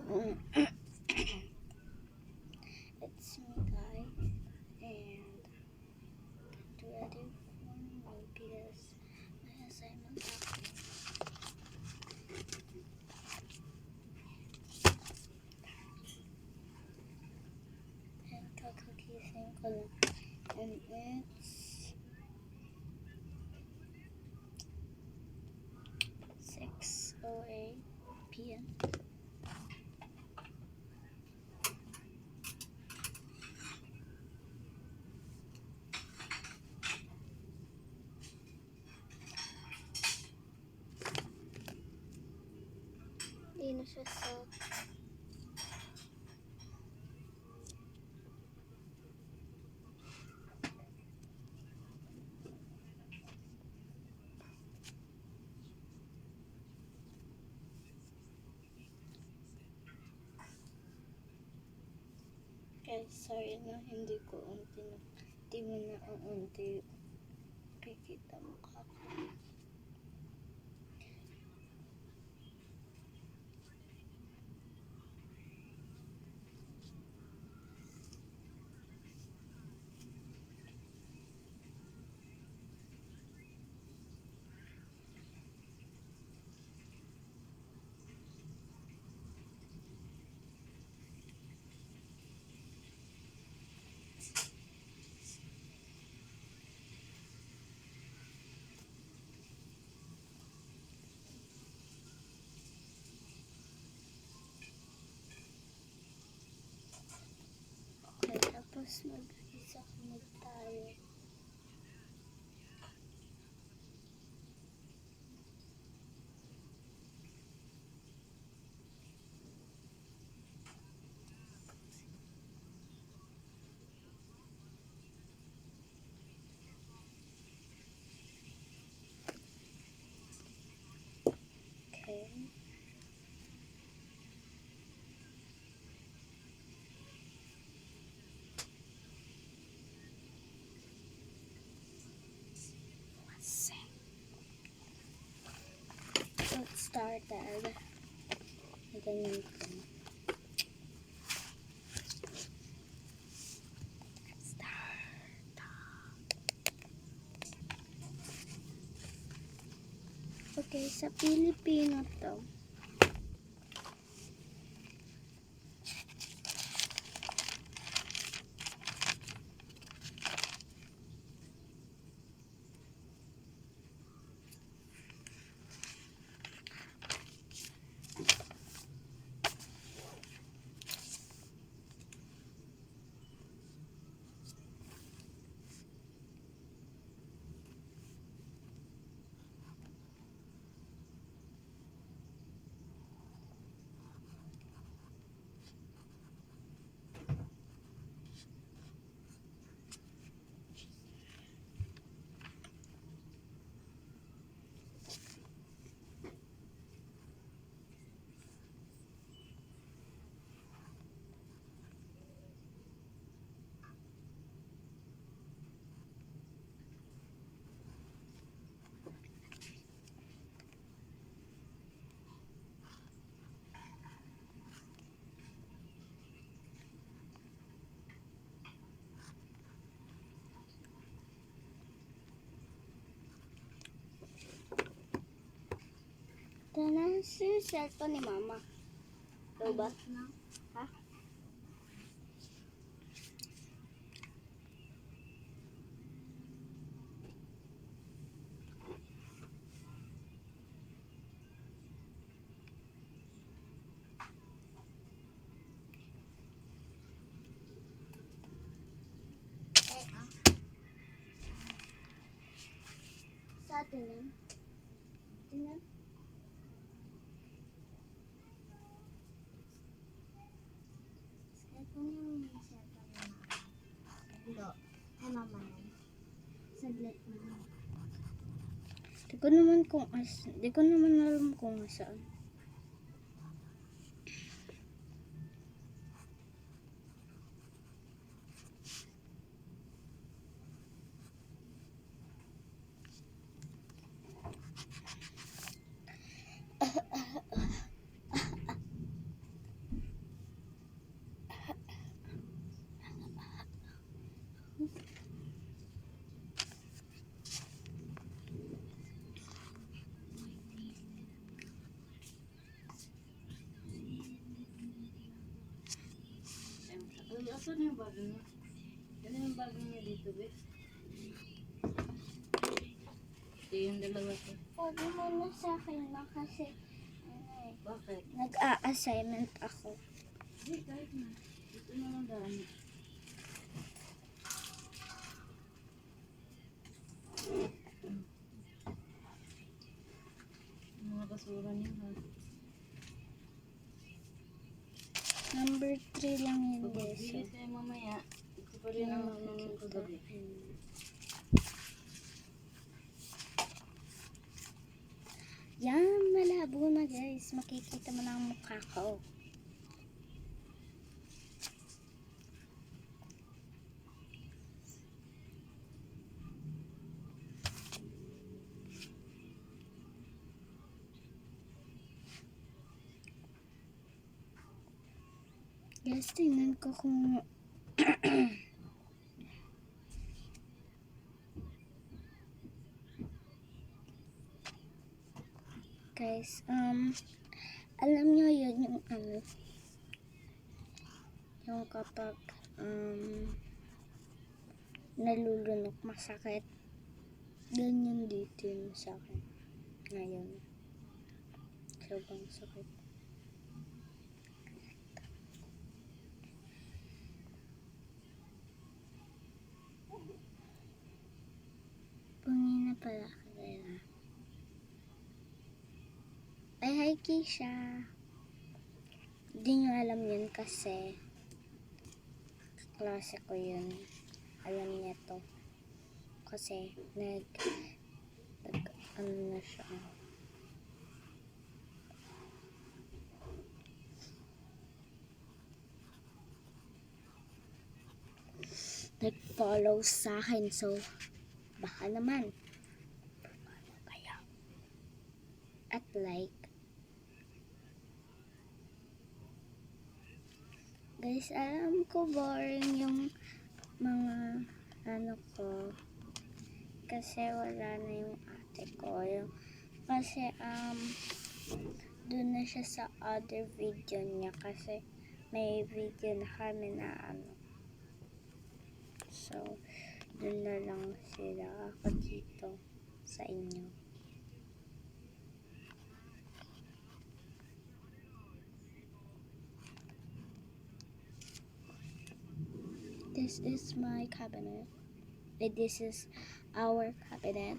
It's me, guys, and get ready for me because my assignment happened. And kakagising ko lang. And it's 6:08 p.m. Hindi na siya sa guys, sorry na hindi mo na ang unti kikita mukha ko. Okay, tapos mag-isa tayo. Okay. Let's start that. Ganyan ko. Okay, sa Pilipino to. Ito na si cellphone ni Mama. Ito ba? Ha? Sa atin yan. Tingnan. Ito yung cellphone ni Mama. Ito. Ay, Mama yan. Saglit na. Di ko naman alam kung saan. Ito na yung bago niya. Ano yung bago niya dito, be? Ito yung dalawa ko. Sabi mo na sa akin na kasi ano eh, Bakit? nag-a-assignment ako. Hindi, kahit na. Ito na lang dami. Mga basura niya, ha? Number 3 lang yun, Pag Deso. magbigay sa'yo mamaya, ito pa rin ang nunun ko gabi. Yan, malabo na guys. Makikita mo na ang mukha ko. Guys, tingnan ko kung guys, alam nyo yun yung yung kapag nalulunok masakit, ganyan dito yun sa akin ngayon. Sobrang sakit. Pungi na pala kanila. Ay, hi Keisha. Hindi nyo alam yun kasi klase ko yun. Alam niya to. Kasi ano na siya. Nag-follow sa akin. So, baka naman. Ano kaya? At like. Guys, alam ko boring yung mga ano ko. Kasi wala na yung ate ko. Kasi doon na siya sa other video niya. Kasi may video na kami na ano. So, doon na lang sila. Ako dito sa inyo. This is my cabinet. This is our cabinet.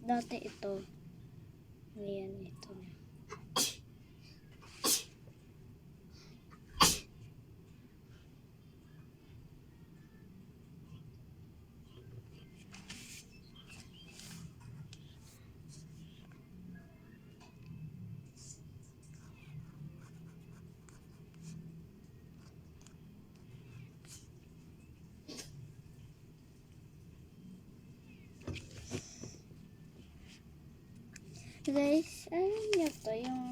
Dati ito. Ngayon ito na. Guys, alam niyo to yung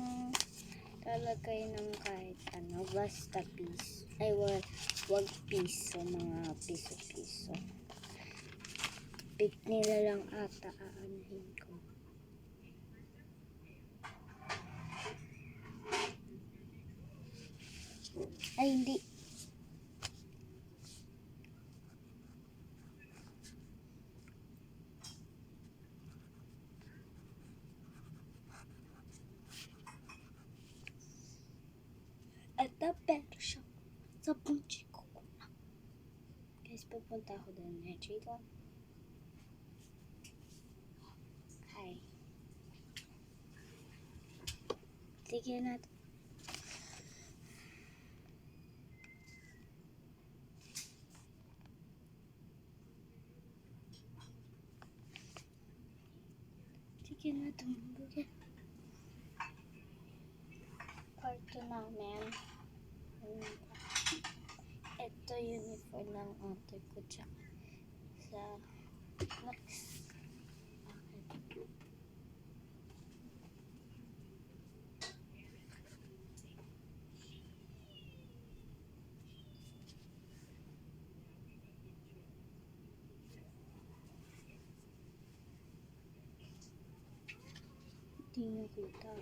talagay ng kahit ano, basta piece. Ay, wag piso, mga piso-piso. Pick nila lang ata aanuhin ko. Ay, hindi. Ito, pero siya. Sa punchi ko. Guys, pupunta ako doon. Medyo lang. Hi. Sige na. Sige na, tumulog yan. Kwarto namin. Ito uniform ng ate ko dyan. Sa next. Hindi nakita.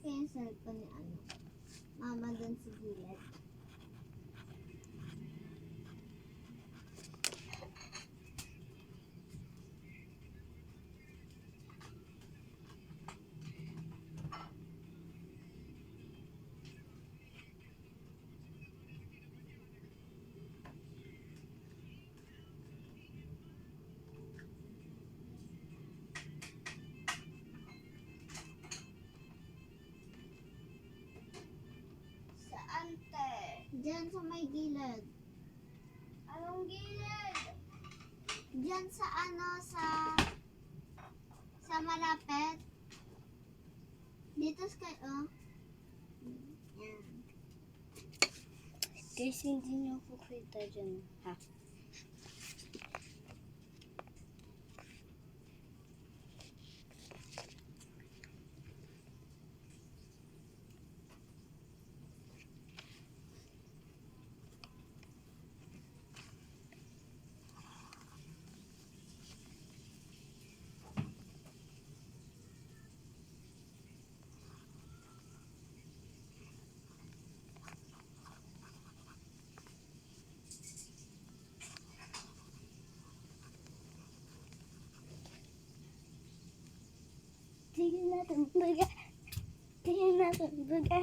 ko yung cellphone ni ano. Mama dun sa gilid. Saan, te? Diyan sa may gilid. Anong gilid? Diyan sa ano, sa malapit. Dito sa oh. Yan. Guys, hindi niyo ako kita dyan. Ha? Tingnan natin baga. Tingnan natin baga.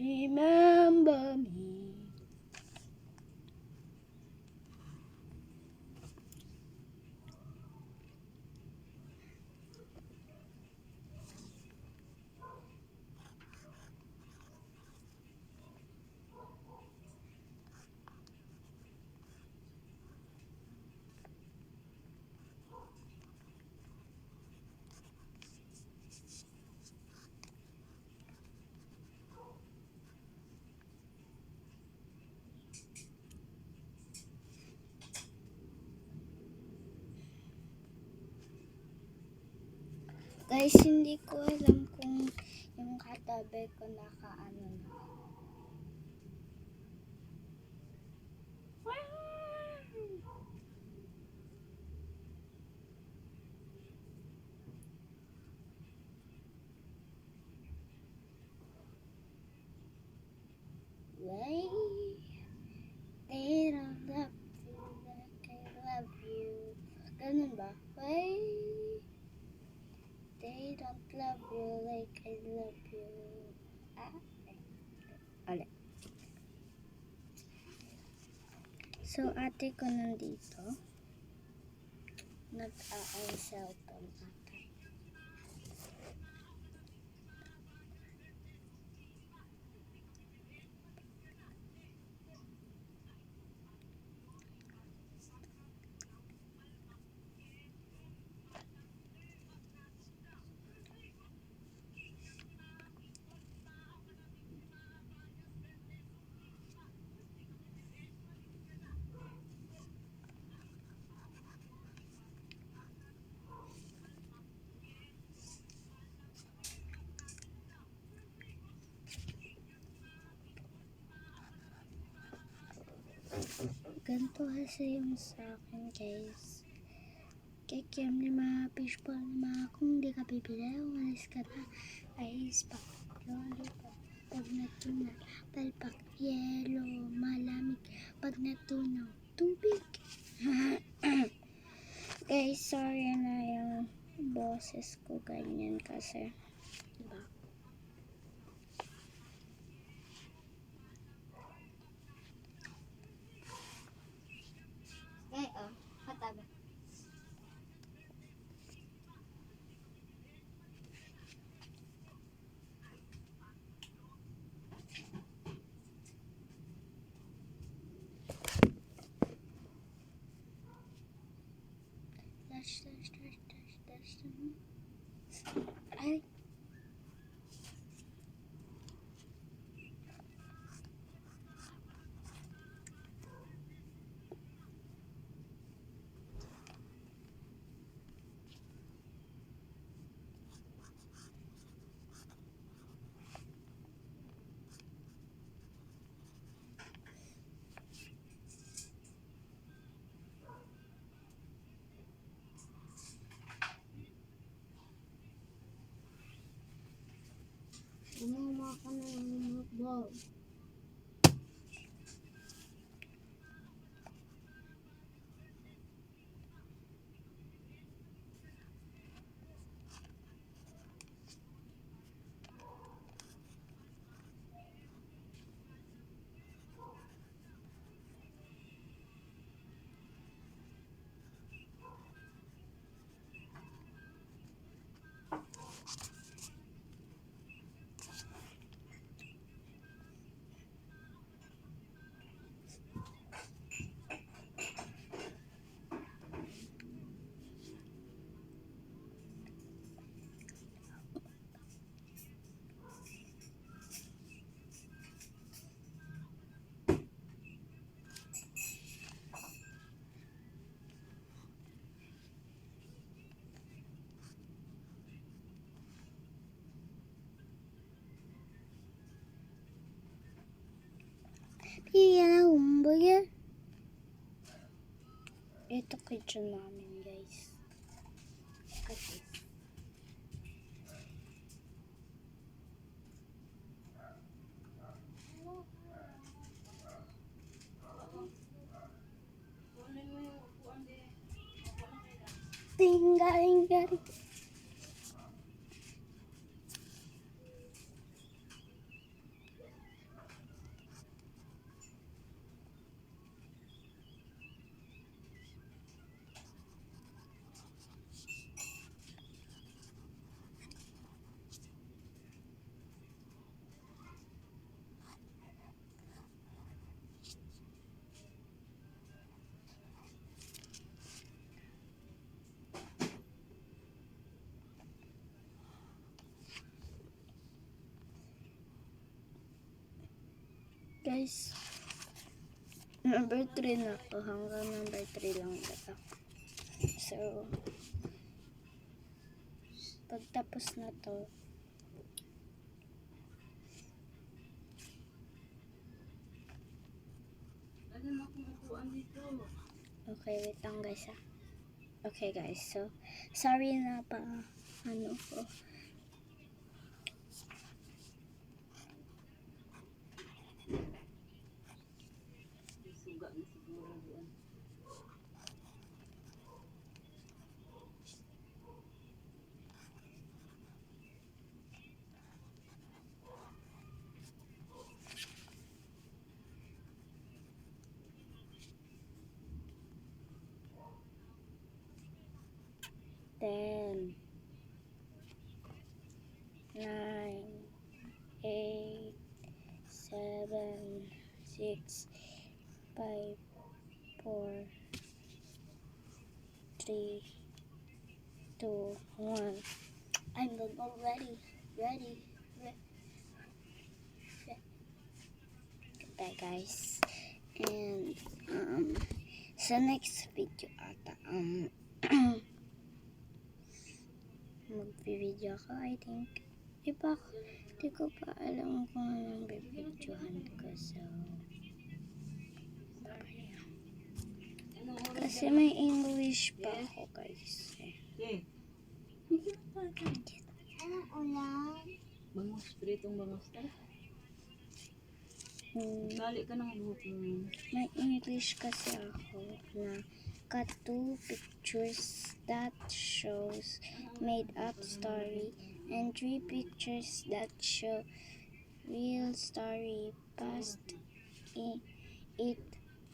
Remember me. Guys, hindi ko alam kung yung katabi ko nakaano na. Why? They don't love you like I love you. Ganun ba? Why? They don't love you like I love you. Ah, ulit. So, ate ko nandito. Nag-aay cellphone ate. Ganito kasi yung sa akin, guys. Kikiam ni mga fishball ni mga kung di ka bibili, umalis ka na. Ice pack, lollipop, pag natunaw, palpak, yelo, malamig, pag natunaw, tubig. Guys, sorry na yung boses ko ganyan kasi. Diba? Eh, oh. Katabi. Dash, dash, dash, dash, dash. Ay, Kumuha ka na ng remote ball. Yan ang hamburger. Ito kitchen namin, guys. Kasi Kunin mo yung upuan din. tinggaling. Guys, number 3 na ako. Hanggang number 3 lang ito. So, pagtapos na to, Ano na akong upuan dito? okay, wait lang guys ha. Okay guys, so, sorry na pa, ano ko. May suga na siguro doon. Ten, 9, 8, 7, 6, 5, 4, 3, 2, 1. I'm done already. Ready. Goodbye guys. And sa next video ata mag-video ako, I think. Di ko pa alam kung anong bibidyohan ko. So, bye. Ano oras? Kasi may English pa ako, guys. Okay. Anong ulam? Bangus, pritong bangus. Balik ka ng buhok mo. May English kasi ako na got 2 pictures that shows made up story and 3 pictures that show real story past it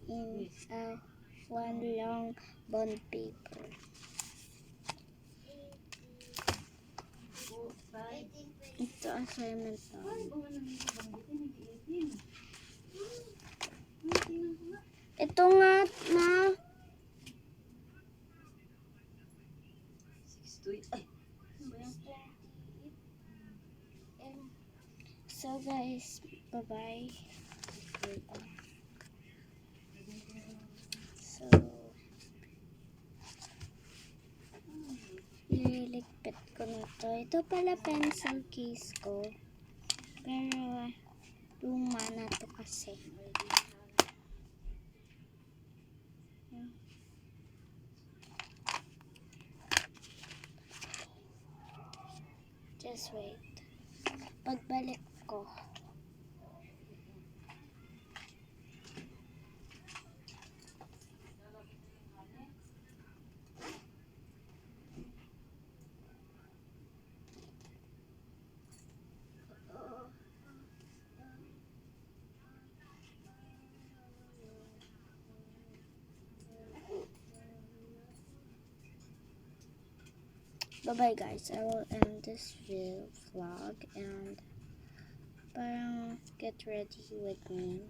in a one long bond paper. 4, 5. Ito assignment namin. Oh, ano nito banggitin? Hindi 18. Ito nga na. 6 to 8. Ay! Ano ba yan? So guys, bye-bye. So, nililigpit ko na to. Ito pala pencil case ko. Pero, luma na to kasi. Just wait. Pagbalik ko. Bye-bye guys. I will end this vlog and parang get ready with me.